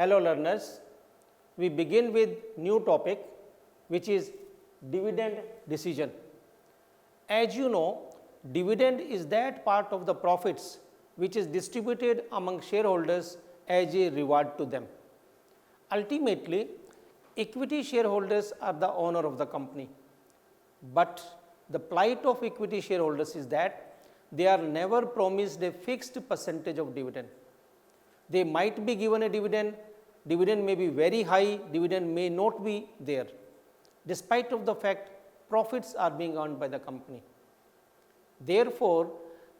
Hello learners, we begin with new topic which is dividend decision. As you know, dividend is that part of the profits which is distributed among shareholders as a reward to them. Ultimately, equity shareholders are the owner of the company, but the plight of equity shareholders is that they are never promised a fixed percentage of dividend. They might be given a dividend, dividend may be very high, dividend may not be there, despite of the fact profits are being earned by the company. Therefore,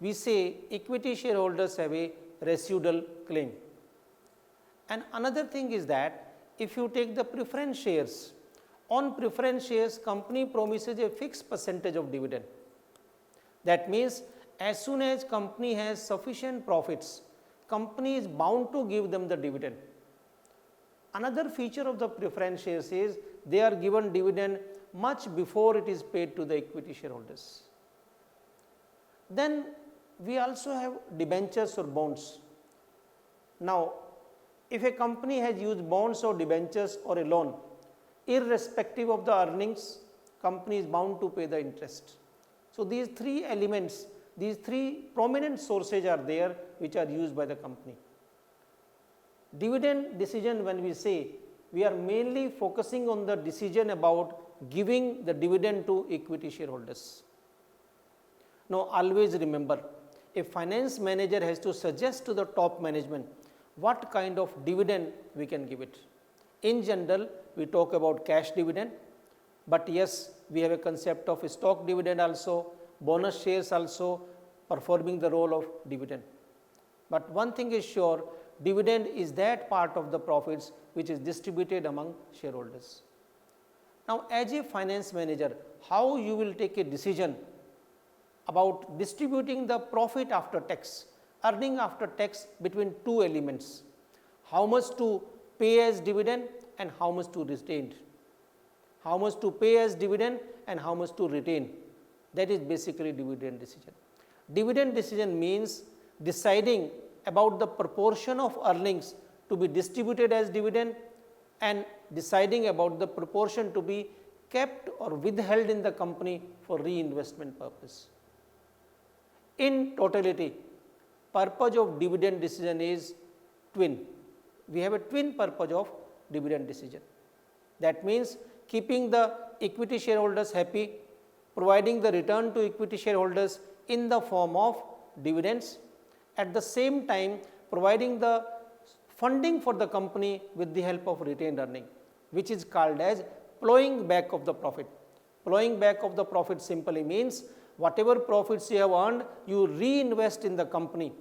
we say equity shareholders have a residual claim. And another thing is that if you take the preference shares, on preference shares company promises a fixed percentage of dividend. That means as soon as company has sufficient profits, company is bound to give them the dividend. Another feature of the preference shares is they are given dividend much before it is paid to the equity shareholders. Then we also have debentures or bonds. Now, if a company has used bonds or debentures or a loan, irrespective of the earnings, company is bound to pay the interest. So, these three elements, these three prominent sources are there which are used by the company. Dividend decision, when we say, we are mainly focusing on the decision about giving the dividend to equity shareholders. Now, always remember, a finance manager has to suggest to the top management what kind of dividend we can give it. In general, we talk about cash dividend, but yes, we have a concept of stock dividend also, bonus shares also performing the role of dividend. But one thing is sure, dividend is that part of the profits which is distributed among shareholders. Now, as a finance manager, how you will take a decision about distributing the profit after tax, earning after tax between two elements, how much to pay as dividend and how much to retain, how much to pay as dividend and how much to retain. That is basically dividend decision. Dividend decision means deciding about the proportion of earnings to be distributed as dividend and deciding about the proportion to be kept or withheld in the company for reinvestment purpose. In totality, purpose of dividend decision is twin. We have a twin purpose of dividend decision. That means keeping the equity shareholders happy, providing the return to equity shareholders in the form of dividends, at the same time providing the funding for the company with the help of retained earning, which is called as plowing back of the profit. Plowing back of the profit simply means whatever profits you have earned, you reinvest in the company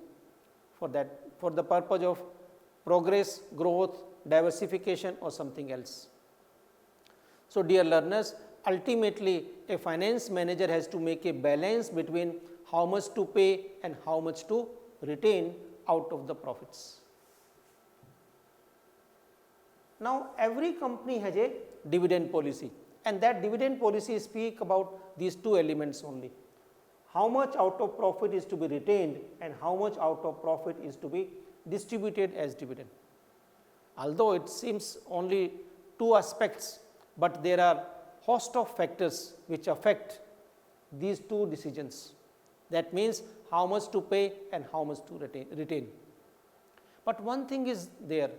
for that, for the purpose of progress, growth, diversification or something else. So, dear learners, ultimately a finance manager has to make a balance between how much to pay and how much to retain out of the profits. Now, every company has a dividend policy, and that dividend policy speak about these two elements only. How much out of profit is to be retained and how much out of profit is to be distributed as dividend. Although it seems only two aspects, but there are host of factors which affect these two decisions. That means how much to pay and how much to retain. But one thing is there,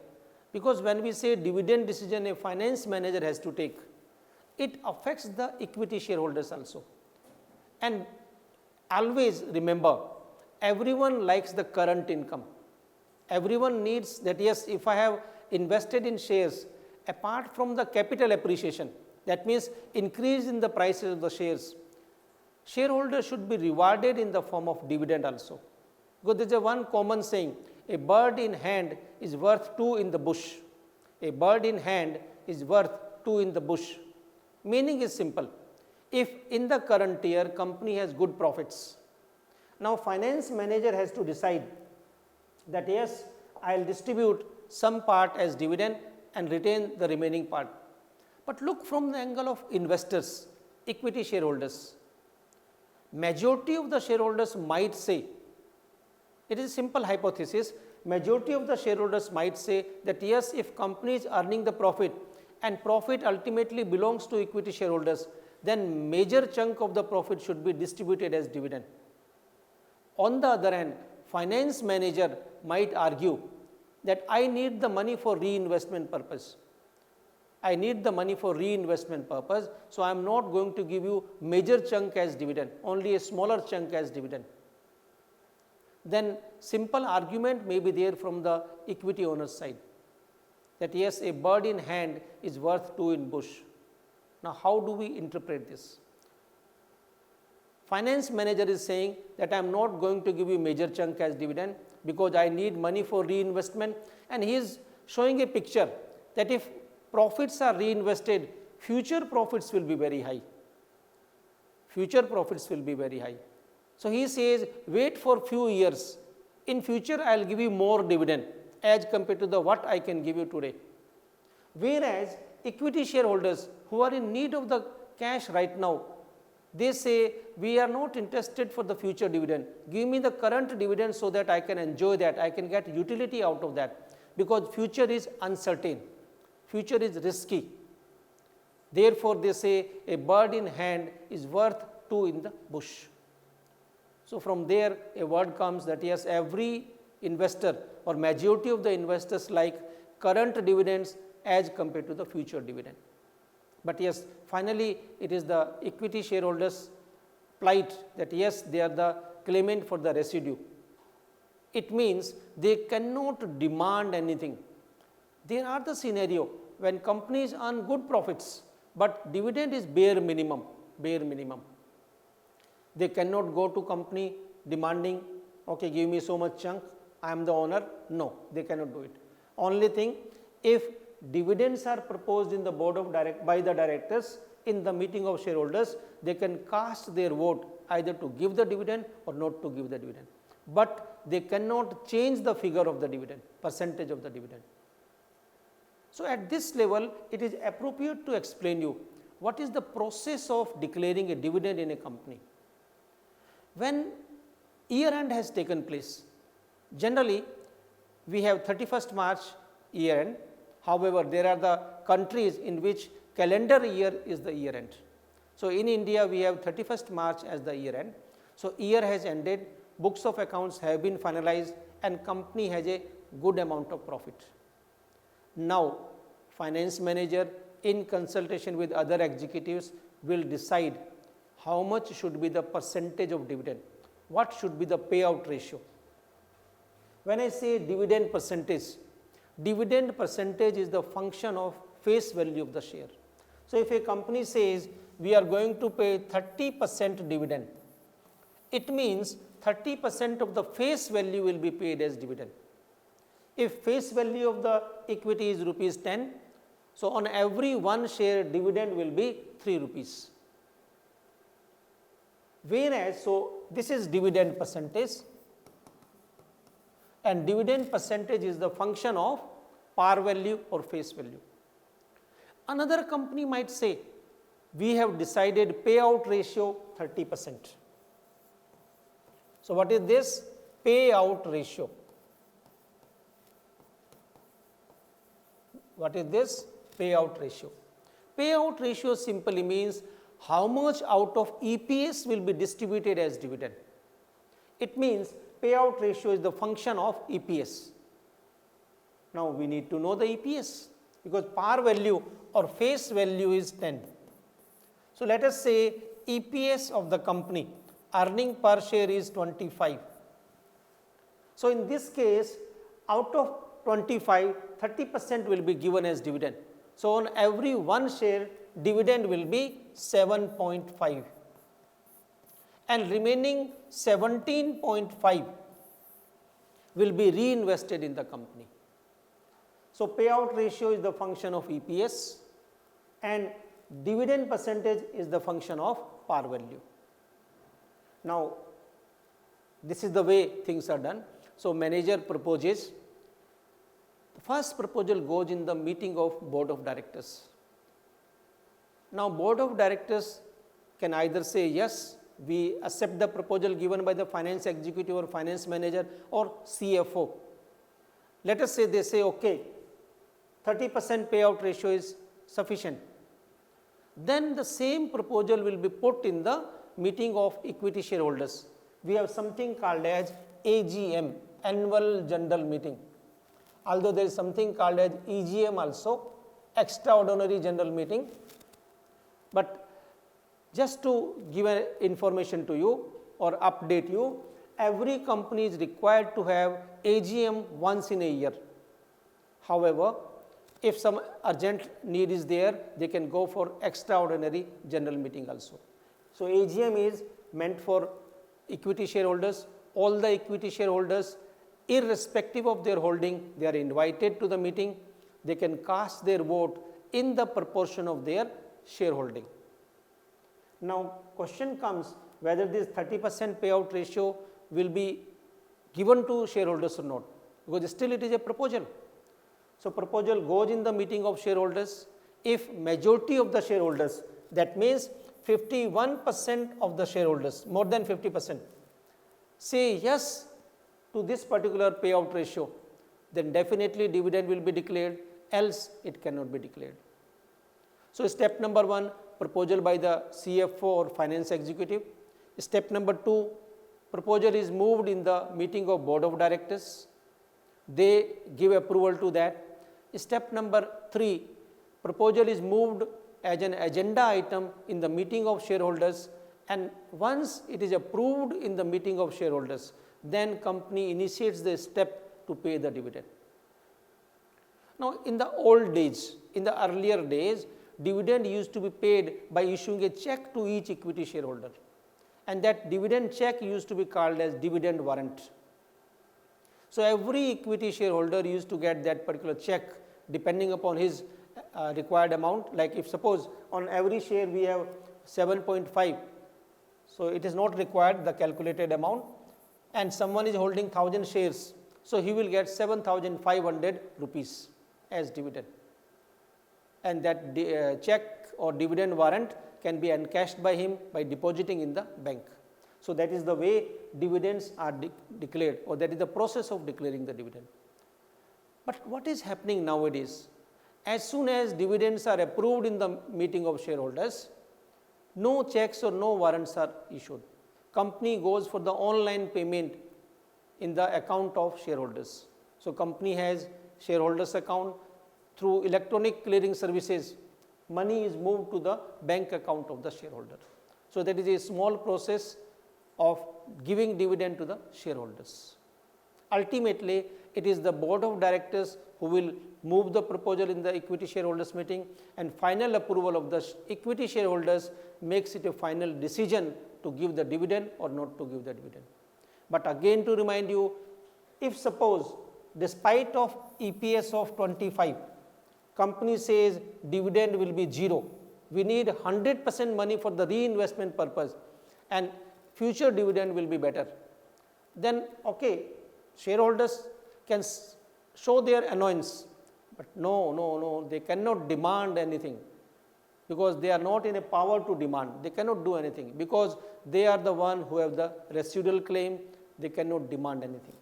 because when we say dividend decision a finance manager has to take, it affects the equity shareholders also. And always remember, everyone likes the current income. Everyone needs that, yes, if I have invested in shares, apart from the capital appreciation, that means increase in the prices of the shares, shareholders should be rewarded in the form of dividend also. Because there is a one common saying, a bird in hand is worth two in the bush. A bird in hand is worth two in the bush. Meaning is simple. If in the current year company has good profits, now finance manager has to decide that yes, I will distribute some part as dividend and retain the remaining part. But look from the angle of investors, equity shareholders. Majority of the shareholders might say, it is a simple hypothesis, majority of the shareholders might say that yes, if company is earning the profit and profit ultimately belongs to equity shareholders, then major chunk of the profit should be distributed as dividend. On the other hand, finance manager might argue that I need the money for reinvestment purpose. I need the money for reinvestment purpose, so I am not going to give you major chunk as dividend, only a smaller chunk as dividend. Then simple argument may be there from the equity owner's side that yes, a bird in hand is worth two in bush. Now, how do we interpret this? Finance manager is saying that I am not going to give you major chunk as dividend because I need money for reinvestment, and he is showing a picture that if profits are reinvested, future profits will be very high. Future profits will be very high. So he says, wait for few years. In future, I will give you more dividend as compared to the what I can give you today. Whereas equity shareholders who are in need of the cash right now, they say, we are not interested for the future dividend. Give me the current dividend so that I can enjoy that, I can get utility out of that, because future is uncertain, future is risky. Therefore, they say a bird in hand is worth two in the bush. So from there a word comes that yes, every investor or majority of the investors like current dividends as compared to the future dividend. But yes, finally it is the equity shareholders' plight that yes, they are the claimant for the residue. It means they cannot demand anything. There are the scenario when companies earn good profits, but dividend is bare minimum. They cannot go to company demanding, okay, give me so much chunk, I am the owner. No, they cannot do it. Only thing, if dividends are proposed in the board of by the directors in the meeting of shareholders, they can cast their vote either to give the dividend or not to give the dividend. But they cannot change the figure of the dividend, percentage of the dividend. So at this level, it is appropriate to explain you what is the process of declaring a dividend in a company. When year end has taken place, generally we have 31st March year end. However, there are the countries in which calendar year is the year end. So in India, we have 31st March as the year end. So year has ended, books of accounts have been finalized, and company has a good amount of profit. Now, finance manager in consultation with other executives will decide how much should be the percentage of dividend, what should be the payout ratio. When I say dividend percentage is the function of face value of the share. So if a company says we are going to pay 30% dividend, it means 30% of the face value will be paid as dividend. If face value of the equity is rupees 10, so on every one share dividend will be 3 rupees. Whereas, so this is dividend percentage, and dividend percentage is the function of par value or face value. Another company might say, we have decided payout ratio 30%. So what is this? Payout ratio. What is this? Payout ratio. Payout ratio simply means how much out of EPS will be distributed as dividend. It means payout ratio is the function of EPS. Now we need to know the EPS because par value or face value is 10. So let us say EPS of the company, earning per share is 25. So in this case, out of 25, 30% will be given as dividend. So on every one share, dividend will be 7.5, and remaining 17.5 will be reinvested in the company. So payout ratio is the function of EPS and dividend percentage is the function of par value. Now this is the way things are done. So manager proposes. The first proposal goes in the meeting of board of directors. Now board of directors can either say yes, we accept the proposal given by the finance executive or finance manager or CFO. Let us say they say, okay, 30% payout ratio is sufficient. Then the same proposal will be put in the meeting of equity shareholders. We have something called as AGM, annual general meeting. Although there is something called as EGM also, extraordinary general meeting. But just to give an information to you or update you, every company is required to have AGM once in a year. However, if some urgent need is there, they can go for extraordinary general meeting also. So AGM is meant for equity shareholders. All the equity shareholders, irrespective of their holding, they are invited to the meeting. They can cast their vote in the proportion of their shareholding. Now question comes whether this 30% payout ratio will be given to shareholders or not, because still it is a proposal. So proposal goes in the meeting of shareholders. If majority of the shareholders, that means 51% of the shareholders, more than 50%, say yes to this particular payout ratio, then definitely dividend will be declared, else it cannot be declared. So step number 1, proposal by the CFO or finance executive. Step number 2, proposal is moved in the meeting of board of directors. They give approval to that. Step number 3, proposal is moved as an agenda item in the meeting of shareholders, and once it is approved in the meeting of shareholders, then company initiates the step to pay the dividend. Now in the old days, in the earlier days, dividend used to be paid by issuing a check to each equity shareholder, and that dividend check used to be called as dividend warrant. So every equity shareholder used to get that particular check depending upon his required amount. Like if suppose on every share we have 7.5, so it is not required the calculated amount, and someone is holding 1000 shares, so he will get 7,500 rupees as dividend, and that check or dividend warrant can be encashed by him by depositing in the bank. So that is the way dividends are declared, or that is the process of declaring the dividend. But what is happening nowadays? As soon as dividends are approved in the meeting of shareholders, no checks or no warrants are issued. Company goes for the online payment in the account of shareholders. So company has shareholders account. Through electronic clearing services, money is moved to the bank account of the shareholder. So that is a small process of giving dividend to the shareholders. Ultimately, it is the board of directors who will move the proposal in the equity shareholders meeting, and final approval of the equity shareholders makes it a final decision to give the dividend or not to give the dividend. But again to remind you, if suppose despite of EPS of 25, company says dividend will be 0, we need 100% money for the reinvestment purpose and future dividend will be better, then okay, shareholders can show their annoyance, but no, they cannot demand anything, because they are not in a power to demand. They cannot do anything because they are the one who have the residual claim. They cannot demand anything.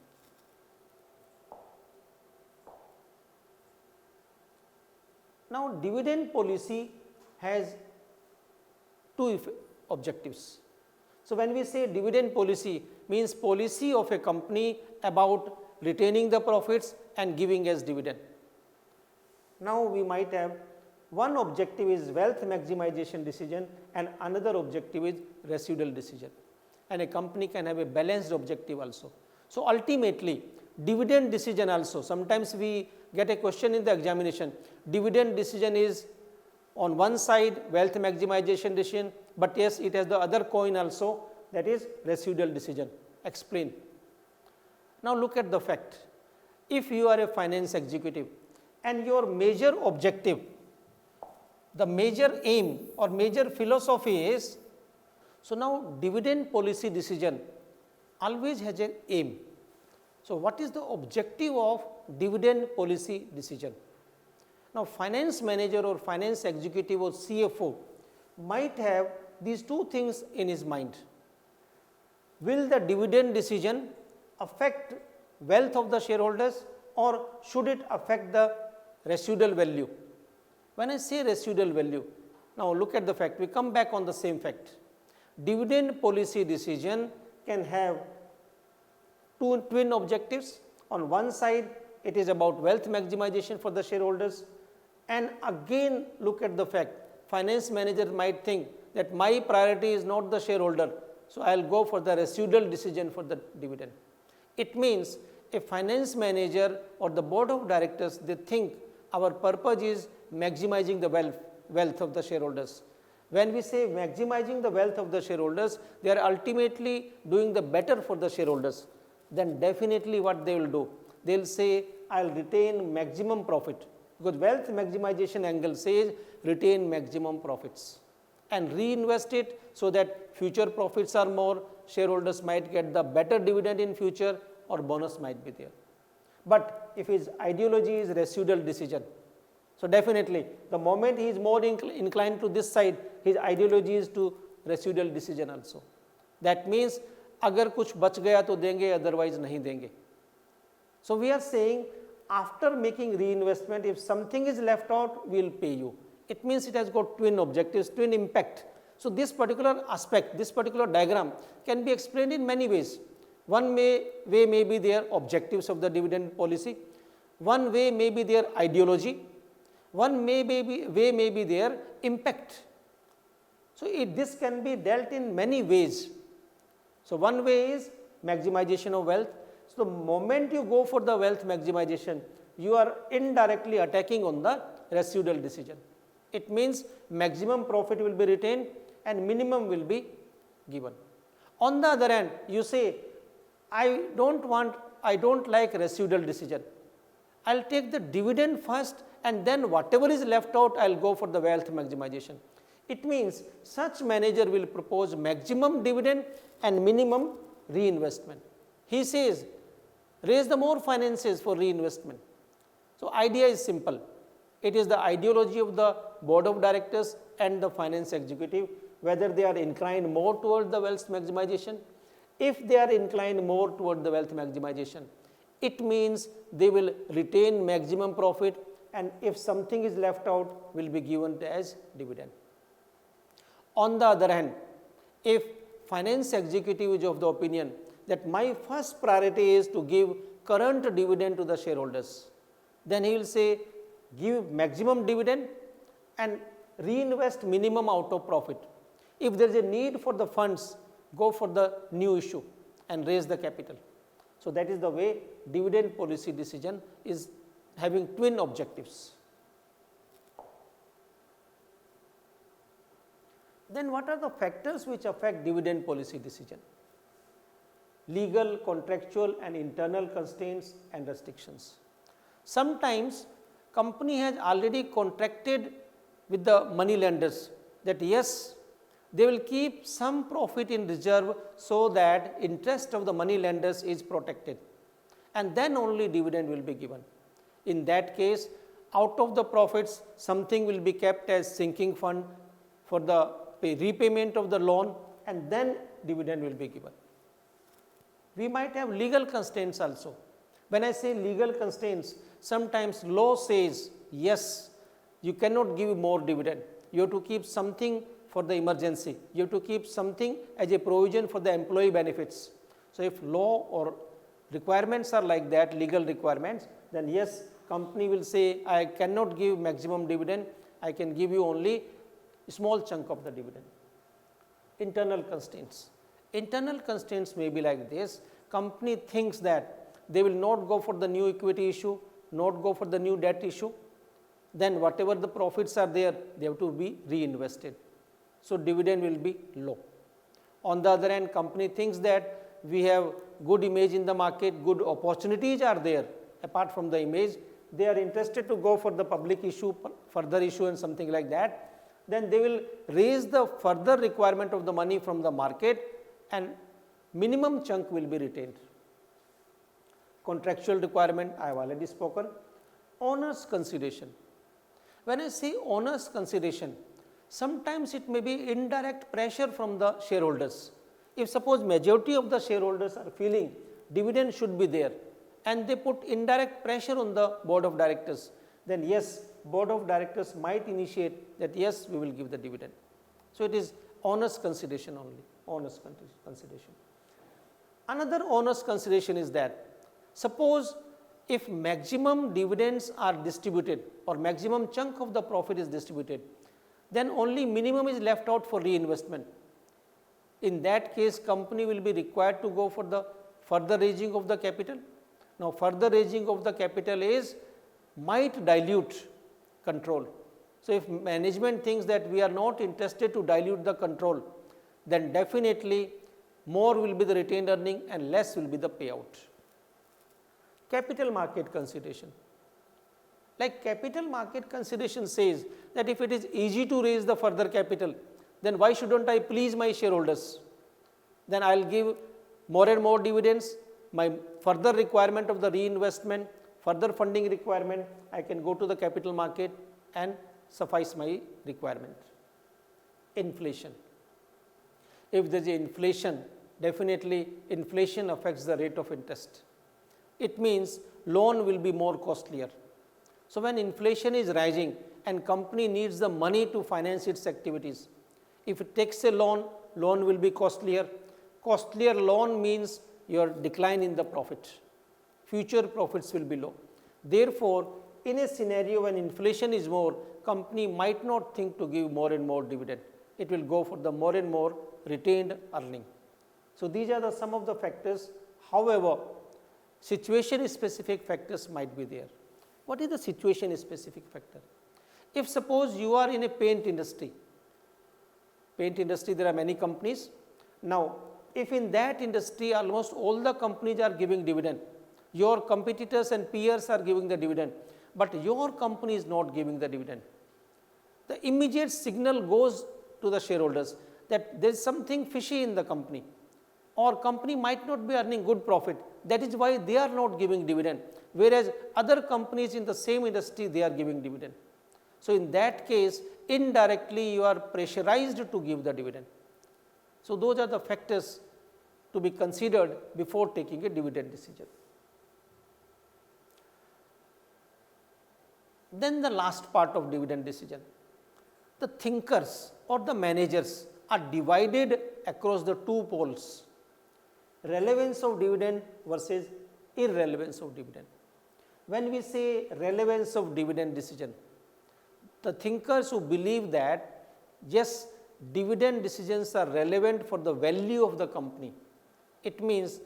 Now dividend policy has two objectives. So when we say dividend policy, means policy of a company about retaining the profits and giving as dividend. Now we might have one objective is wealth maximization decision and another objective is residual decision, and a company can have a balanced objective also. So ultimately dividend decision also, sometimes we get a question in the examination, dividend decision is on one side wealth maximization decision, but yes, it has the other coin also, that is residual decision. Explain. Now look at the fact. If you are a finance executive and your major objective, the major aim or major philosophy is, so now dividend policy decision always has an aim. So what is the objective of dividend policy decision? Now finance manager or finance executive or CFO might have these two things in his mind. Will the dividend decision affect wealth of the shareholders or should it affect the residual value? When I say residual value, now look at the fact, we come back on the same fact. Dividend policy decision can have two twin objectives. On one side, it is about wealth maximization for the shareholders, and again look at the fact, finance manager might think that my priority is not the shareholder, so I will go for the residual decision for the dividend. It means a finance manager or the board of directors, they think our purpose is maximizing the wealth of the shareholders. When we say maximizing the wealth of the shareholders, they are ultimately doing the better for the shareholders. Then definitely what they will do, they will say I will retain maximum profit, because wealth maximization angle says retain maximum profits and reinvest it so that future profits are more, shareholders might get the better dividend in future or bonus might be there. But if his ideology is residual decision, so definitely the moment he is more inclined to this side, his ideology is to residual decision also. That means अगर कुछ बच गया तो देंगे, otherwise नहीं देंगे. So we are saying after making reinvestment, if something is left out, we will pay you. It means it has got twin objectives, twin impact. So this particular aspect, this particular diagram can be explained in many ways. One way may be their objectives of the dividend policy, one way may be their ideology, one way may be their impact. So this can be dealt in many ways. So one way is maximization of wealth. So the moment you go for the wealth maximization, you are indirectly attacking on the residual decision. It means maximum profit will be retained and minimum will be given. On the other hand, you say, I don't like residual decision. I will take the dividend first and then whatever is left out, I will go for the wealth maximization. It means such manager will propose maximum dividend and minimum reinvestment. He says, raise the more finances for reinvestment. So idea is simple. It is the ideology of the board of directors and the finance executive, whether they are inclined more towards the wealth maximization. If they are inclined more toward the wealth maximization, it means they will retain maximum profit, and if something is left out, will be given as dividend. On the other hand, if finance executive is of the opinion that my first priority is to give current dividend to the shareholders, then he will say give maximum dividend and reinvest minimum out of profit. If there is a need for the funds, go for the new issue and raise the capital. So that is the way dividend policy decision is having twin objectives. Then what are the factors which affect dividend policy decision? Legal, contractual and internal constraints and restrictions. Sometimes company has already contracted with the money lenders that yes, they will keep some profit in reserve so that interest of the money lenders is protected, and then only dividend will be given. In that case, out of the profits, something will be kept as sinking fund for the repayment of the loan, and then dividend will be given. We might have legal constraints also. When I say legal constraints, sometimes law says yes, you cannot give more dividend. You have to keep something for the emergency. You have to keep something as a provision for the employee benefits. So if law or requirements are like that, legal requirements, then yes, company will say I cannot give maximum dividend, I can give you only a small chunk of the dividend. Internal constraints. Internal constraints may be like this. Company thinks that they will not go for the new equity issue, not go for the new debt issue. Then whatever the profits are there, they have to be reinvested. So dividend will be low. On the other hand, company thinks that we have good image in the market, good opportunities are there. Apart from the image, they are interested to go for the public issue, further issue and something like that. Then they will raise the further requirement of the money from the market and minimum chunk will be retained. Contractual requirement, I have already spoken. Owners consideration. When I say owners consideration, sometimes it may be indirect pressure from the shareholders. If suppose majority of the shareholders are feeling dividend should be there and they put indirect pressure on the board of directors, then yes, board of directors might initiate that yes, we will give the dividend. So it is honest consideration only, honest consideration. Another honest consideration is that suppose if maximum dividends are distributed or maximum chunk of the profit is distributed, then only minimum is left out for reinvestment. In that case, company will be required to go for the further raising of the capital. Now, further raising of the capital might dilute control. So, if management thinks that we are not interested to dilute the control, then definitely more will be the retained earning and less will be the payout. Capital market consideration. Like capital market consideration says that if it is easy to raise the further capital, then why shouldn't I please my shareholders? Then I will give more and more dividends, my further requirement of the reinvestment, further funding requirement, I can go to the capital market and suffice my requirement. Inflation. If there is inflation, definitely inflation affects the rate of interest. It means loan will be more costlier. So when inflation is rising and company needs the money to finance its activities, if it takes a loan, loan will be costlier. Costlier loan means your decline in the profit. Future profits will be low. Therefore, in a scenario when inflation is more, company might not think to give more and more dividend. It will go for the more and more retained earning. So these are some of the factors. However, situation specific factors might be there. What is the situation specific factor? If suppose you are in a paint industry, there are many companies. Now, if in that industry almost all the companies are giving dividend, your competitors and peers are giving the dividend, but your company is not giving the dividend, the immediate signal goes to the shareholders that there is something fishy in the company, or company might not be earning good profit. That is why they are not giving dividend, whereas other companies in the same industry, they are giving dividend. So in that case, indirectly you are pressurized to give the dividend. So those are the factors to be considered before taking a dividend decision. Then the last part of dividend decision. The thinkers or the managers are divided across the two poles: relevance of dividend versus irrelevance of dividend. When we say relevance of dividend decision, the thinkers who believe that yes, dividend decisions are relevant for the value of the company. It means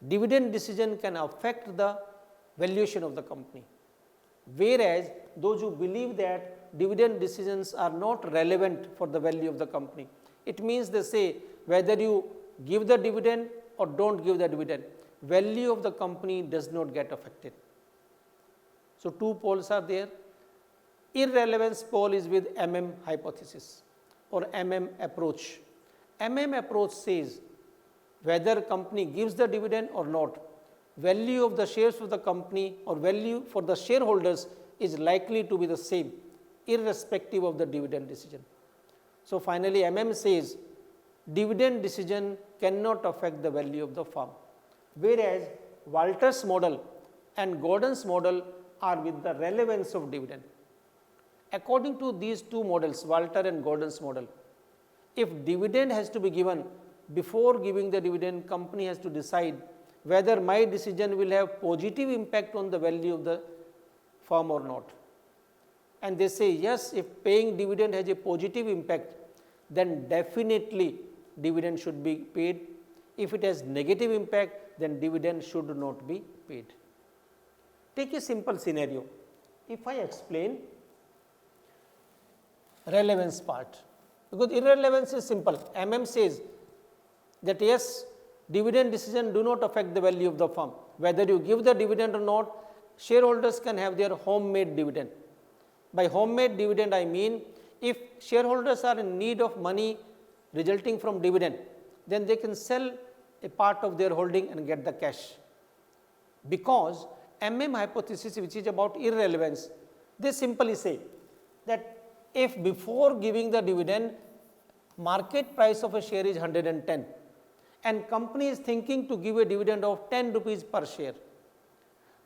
dividend decision can affect the valuation of the company. Whereas those who believe that dividend decisions are not relevant for the value of the company, it means they say whether you give the dividend or don't give the dividend, value of the company does not get affected. So two poles are there. Irrelevance pole is with hypothesis or approach. Approach says whether company gives the dividend or not, value of the shares of the company or value for the shareholders is likely to be the same irrespective of the dividend decision. So finally, says dividend decision cannot affect the value of the firm, whereas Walter's model and Gordon's model are with the relevance of dividend. According to these two models, Walter and Gordon's model, if dividend has to be given, before giving the dividend, company has to decide whether my decision will have positive impact on the value of the firm or not. And they say yes, if paying dividend has a positive impact, then definitely dividend should be paid. If it has negative impact, then dividend should not be paid. Take a simple scenario. If I explain relevance part, because irrelevance is simple. Says that yes, dividend decision do not affect the value of the firm. Whether you give the dividend or not, shareholders can have their homemade dividend. By homemade dividend, I mean if shareholders are in need of money resulting from dividend, then they can sell a part of their holding and get the cash. Because hypothesis, which is about irrelevance, they simply say that if before giving the dividend, market price of a share is 110 and company is thinking to give a dividend of 10 rupees per share,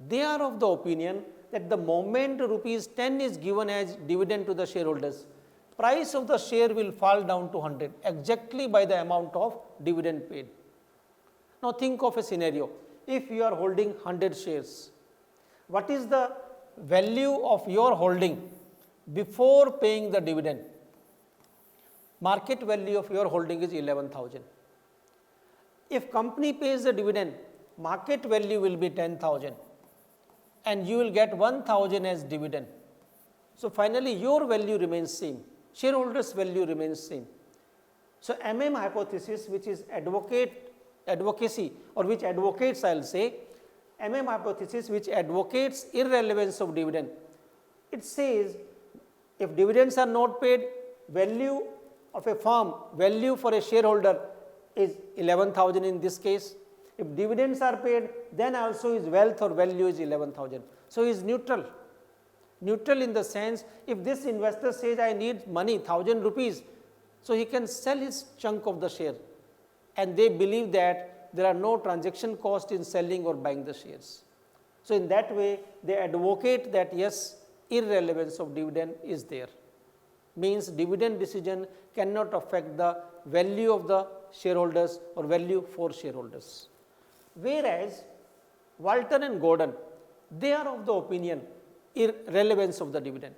They are of the opinion that the moment rupees 10 is given as dividend to the shareholders, price of the share will fall down to 100 exactly by the amount of dividend paid. Now think of a scenario. If you are holding 100 shares, what is the value of your holding before paying the dividend? Market value of your holding is 11,000. If company pays the dividend, market value will be 10,000 and you will get 1,000 as dividend. So finally your value remains same, shareholders value remains same. So hypothesis, which is advocacy or which advocates, I will say, hypothesis which advocates irrelevance of dividend. It says if dividends are not paid, value of a firm, value for a shareholder is 11,000 in this case. If dividends are paid, then also his wealth or value is 11,000. So he is neutral. Neutral in the sense, if this investor says I need money, 1,000 rupees, so he can sell his chunk of the share, and they believe that there are no transaction cost in selling or buying the shares. So in that way, they advocate that yes, irrelevance of dividend is there. Means dividend decision cannot affect the value of the shareholders or value for shareholders. Whereas Walter and Gordon, they are of the opinion irrelevance of the dividend.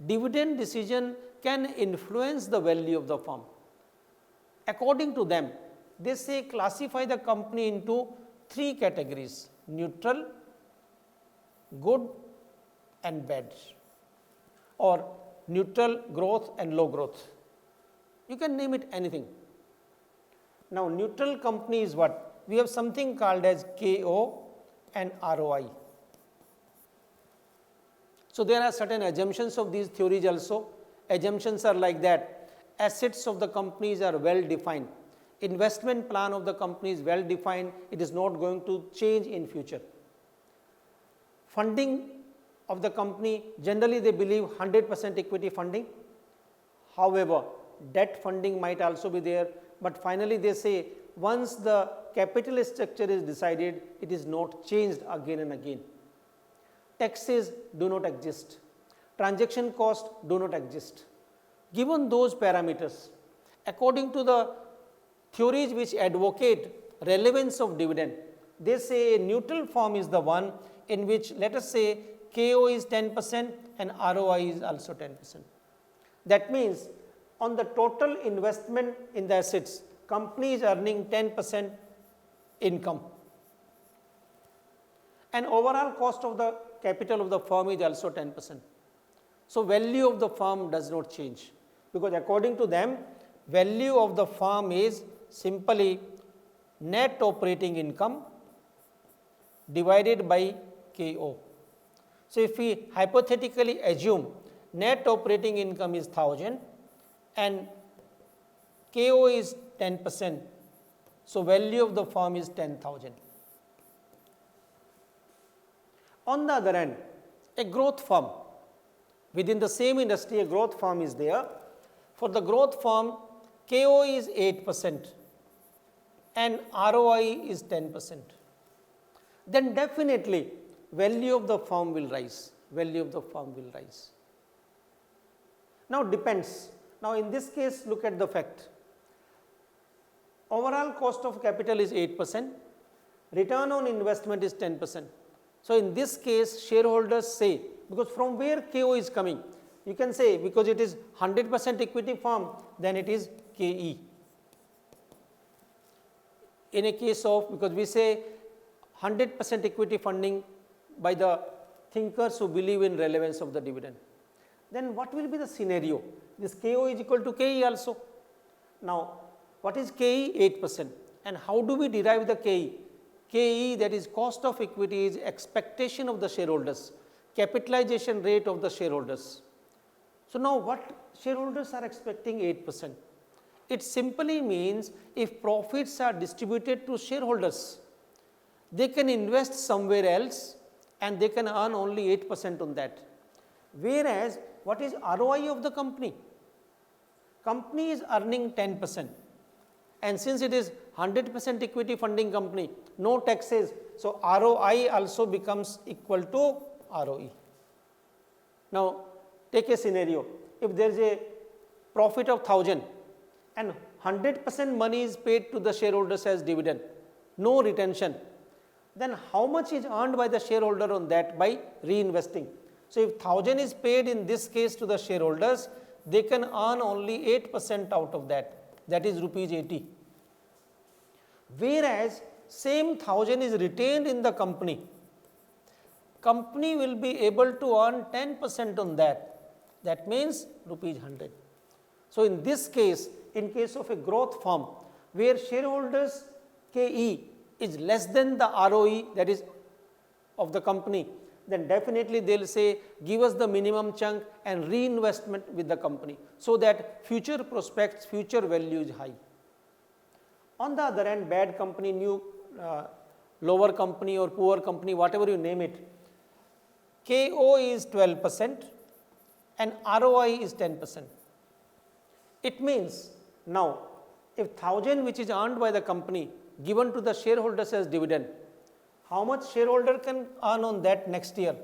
Dividend decision can influence the value of the firm. According to them, they say classify the company into 3 categories: neutral, good and bad, or neutral, growth and low growth. You can name it anything. Now neutral company is what? We have something called as KO and ROI. So there are certain assumptions of these theories also. Assumptions are like that: assets of the companies are well defined, investment plan of the company is well defined, it is not going to change in future. Funding of the company, generally they believe 100% equity funding. However, debt funding might also be there, but finally they say once the capital structure is decided, it is not changed again and again. Taxes do not exist, transaction costs do not exist. Given those parameters, according to the theories which advocate relevance of dividend, they say a neutral firm is the one in which, let us say, KO is 10% and ROI is also 10%. That means on the total investment in the assets, company is earning 10% income, and overall cost of the capital of the firm is also 10%. So value of the firm does not change, because according to them, value of the firm is simply net operating income divided by KO. So if we hypothetically assume net operating income is 1,000 and KO is 10%, so value of the firm is 10,000. On the other hand, a growth firm, within the same industry, a growth firm is there. For the growth firm, KO is 8% and ROI is 10%. Then definitely value of the firm will rise, value of the firm will rise. Now depends. Now in this case, look at the fact. Overall cost of capital is 8%, return on investment is 10%. So in this case, shareholders say, because from where KO is coming, you can say because it is 100% equity firm, then it is KE. In a case of, because we say 100% equity funding by the thinkers who believe in relevance of the dividend, then what will be the scenario? This KO is equal to KE also. Now, what is KE? 8%. And how do we derive the KE? KE, that is cost of equity, is expectation of the shareholders, capitalization rate of the shareholders. So now what shareholders are expecting? 8%. It simply means if profits are distributed to shareholders, they can invest somewhere else and they can earn only 8% on that. Whereas, what is ROI of the company? Company is earning 10% and since it is 100% equity funding company, no taxes, so ROI also becomes equal to ROE. Now, take a scenario, if there is a profit of 1000 and 100% money is paid to the shareholders as dividend, no retention, then how much is earned by the shareholder on that by reinvesting? So, if 1000 is paid in this case to the shareholders, they can earn only 8% out of that is rupees 80. Whereas, same 1000 is retained in the company will be able to earn 10% on that means rupees 100. So, in this case, in case of a growth firm where shareholders KE is less than the ROE that is of the company, then definitely they will say give us the minimum chunk and reinvestment with the company, so that future prospects, future value is high. On the other hand, bad company, new lower company or poor company, whatever you name it, KO is 12% and ROI is 10%. It means now if 1000 which is earned by the company given to the shareholders as dividend, how much shareholder can earn on that next year?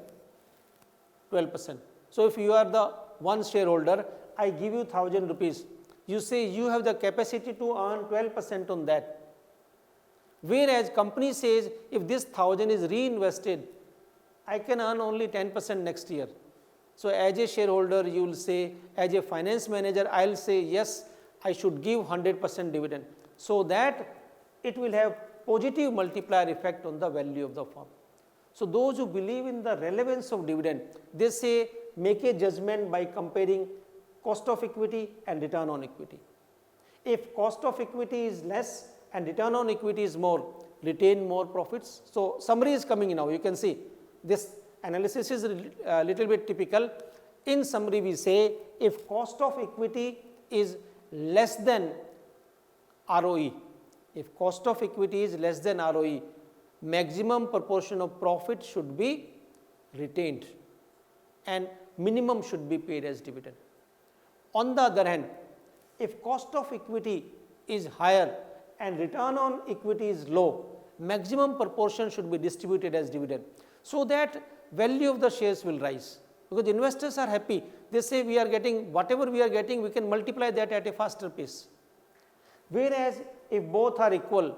12%. So, if you are the one shareholder, I give you 1000 rupees, you say you have the capacity to earn 12% on that. Whereas, company says if this 1000 is reinvested, I can earn only 10% next year. So, as a shareholder you will say, as a finance manager I will say yes, I should give 100% dividend, so that it will have positive multiplier effect on the value of the firm. So, those who believe in the relevance of dividend, they say make a judgment by comparing cost of equity and return on equity. If cost of equity is less and return on equity is more, retain more profits. So, summary is coming now, you can see this analysis is a little bit typical. In summary, we say if cost of equity is less than ROE, if cost of equity is less than ROE, maximum proportion of profit should be retained and minimum should be paid as dividend. On the other hand, if cost of equity is higher and return on equity is low, maximum proportion should be distributed as dividend, so that value of the shares will rise, because investors are happy. They say we are getting whatever we are getting, we can multiply that at a faster pace. Whereas, if both are equal,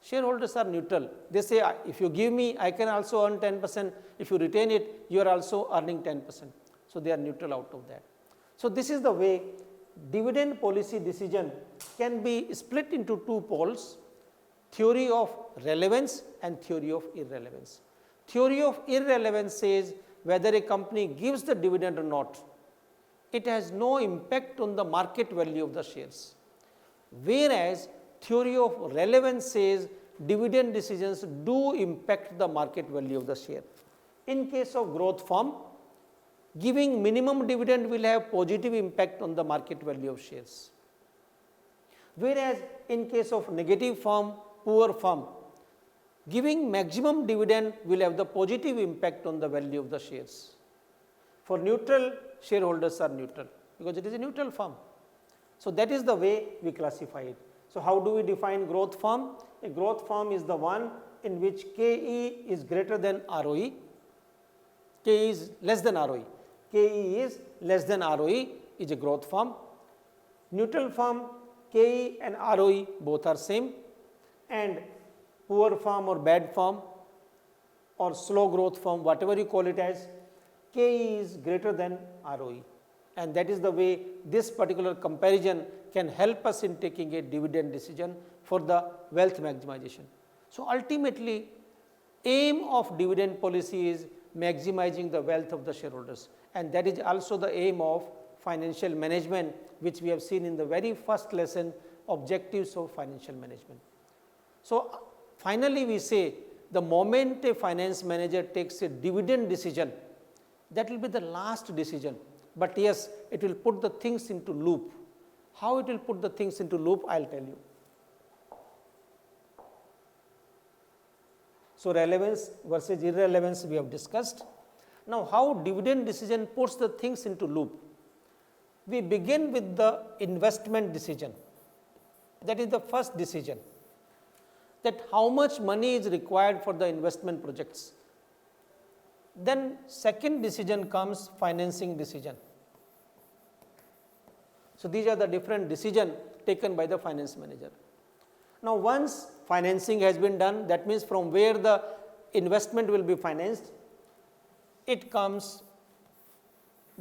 shareholders are neutral. They say if you give me, I can also earn 10%, if you retain it, you are also earning 10%. So, they are neutral out of that. So, this is the way dividend policy decision can be split into two poles, theory of relevance and theory of irrelevance. Theory of irrelevance says whether a company gives the dividend or not, it has no impact on the market value of the shares. Whereas, theory of relevance says dividend decisions do impact the market value of the share. In case of growth firm, giving minimum dividend will have positive impact on the market value of shares. Whereas, in case of negative firm, poor firm, giving maximum dividend will have the positive impact on the value of the shares. For neutral, shareholders are neutral, because it is a neutral firm. So, that is the way we classify it. So, how do we define growth firm? A growth firm is the one in which KE is greater than ROE, KE is less than ROE. KE is less than ROE is a growth firm. Neutral firm, KE and ROE both are same, and poor firm or bad firm or slow growth firm, whatever you call it as, KE is greater than ROE. And that is the way this particular comparison can help us in taking a dividend decision for the wealth maximization. So, ultimately, aim of dividend policy is maximizing the wealth of the shareholders, and that is also the aim of financial management, which we have seen in the very first lesson, objectives of financial management. So, finally, we say the moment a finance manager takes a dividend decision, that will be the last decision, but yes, it will put the things into loop. How it will put the things into loop, I will tell you. So, relevance versus irrelevance we have discussed. Now, how dividend decision puts the things into loop? We begin with the investment decision. That is the first decision, that how much money is required for the investment projects. Then second decision comes financing decision. So these are the different decisions taken by the finance manager. Now once financing has been done, that means from where the investment will be financed, it comes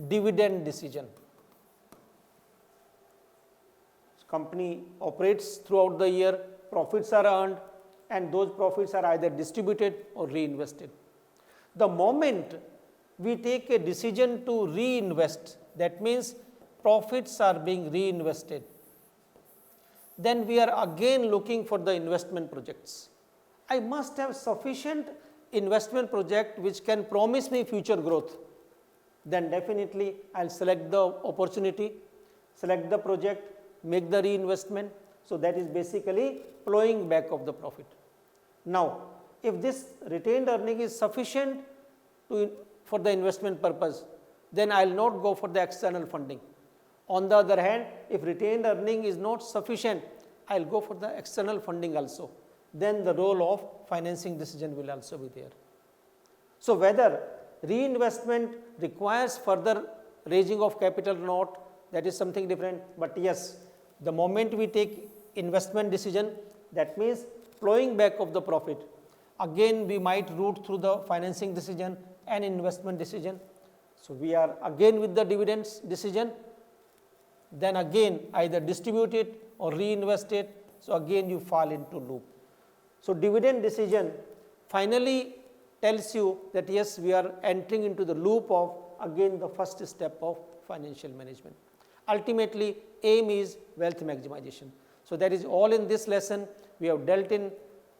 dividend decision. Company operates throughout the year, profits are earned, and those profits are either distributed or reinvested. The moment we take a decision to reinvest, that means profits are being reinvested, then we are again looking for the investment projects. I must have sufficient investment project which can promise me future growth. Then definitely I'll select the opportunity, select the project, make the reinvestment. So that is basically plowing back of the profit. Now, if this retained earning is sufficient for the investment purpose, then I will not go for the external funding. On the other hand, if retained earning is not sufficient, I will go for the external funding also. Then the role of financing decision will also be there. So whether reinvestment requires further raising of capital or not, that is something different. But yes, the moment we take investment decision, that means plowing back of the profit. Again, we might route through the financing decision and investment decision. So we are again with the dividends decision. Then again either distribute it or reinvest it. So again you fall into loop. So dividend decision finally tells you that yes, we are entering into the loop of again the first step of financial management. Ultimately, aim is wealth maximization. So that is all in this lesson. We have dealt in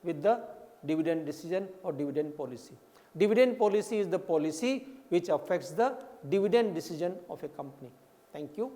with the dividend decision or dividend policy. Dividend policy is the policy which affects the dividend decision of a company. Thank you.